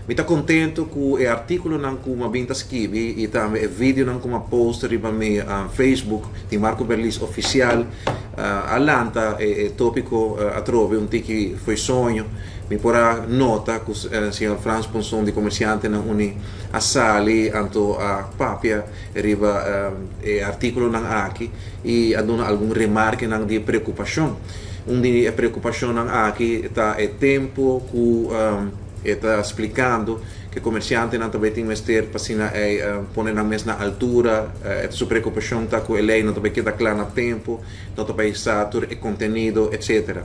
Mi sta contento con l'articolo che mi ha scritto e anche il video che mi ha posto su Facebook di Marco Berlis Official. All'anta è topico a trove un tiki foi sogno. Mi porrà nota che il signor Franz Ponson di commerciante na uni a Sali, anto a Papia, arriva articolo nan aki e aduna alcune rimarche nan di preoccupazione. Un di preoccupazione nan aki è tempo che está explicando que comerciante não também tem mester passina pone na mesma altura sua preocupação está com a lei não também queda claro no tempo não também satur e conteúdo etc.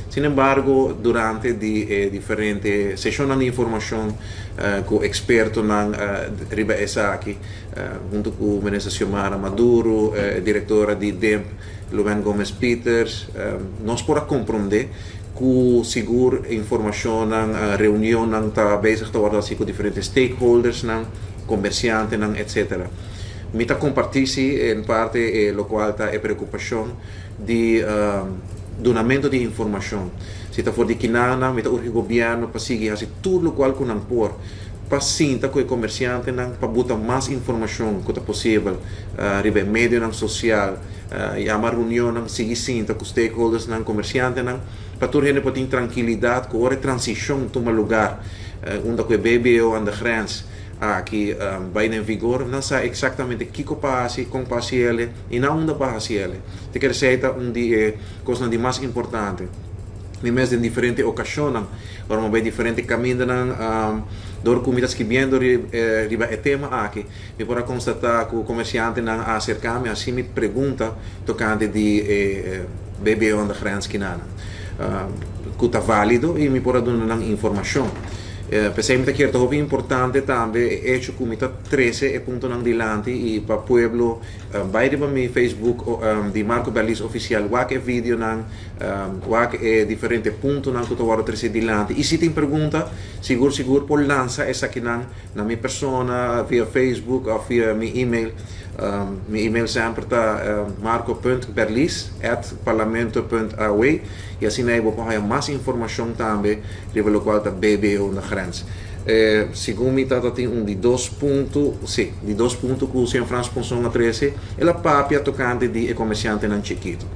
Sin embargo, durante differenti sessioni di informazione con esperti riba esaki, junto con il ministro Xiomara Maduro, direttore di DEMP, Luven Gomez Peters, non si può comprendere que sigur informação reunião está bezig te worden com diferentes stakeholders comerciantes etc. Mi ta compartisi in parte lo qual ta è preoccupazione di donamento di informazione. Si ta fuori di kinana mi ta urgi governo pa sigi hasi tutto lo qual con por pa sinta coi comerciante pa buta mais informação quanto possível ribe medio social chiama riunione sigi sinta com stakeholders comerciante para tu gente pode ter tranquilidade com a transição de um lugar onde o BBO aan de grens aqui vai em vigor não sabe exatamente o que passa com paciele e não onde paciele te quer dizer onde coisa de mais importante nem mesmo em diferentes ocasiões vamos ver diferentes caminhos door comidas que viendo riba é tema aqui me pode constatar que o comerciante não acerca-me assim me pergunta tocante de BBO aan de grens que não que está válido e me pode dar uma informação. Pensei que é importante também é hecho que está 13 ponto nang dilante e para pueblo vai para mi Facebook de Marco Berlis Oficial wak é vídeo nang wak é diferente ponto nang que estou 13 dilante e se tem pergunta seguro por lança essa aqui nang na minha persona via Facebook ou via mi email. Mijn e-mail sempre está marco.berlis@parlamento.aw e assim aí vou ter mais informação também sobre o qual está BBO na grens. Segundo me tem de 2 pontos, sim, de 2 pontos que o senhor Franz Ponson a 13 e a papia tocante de comerciante não chiquito.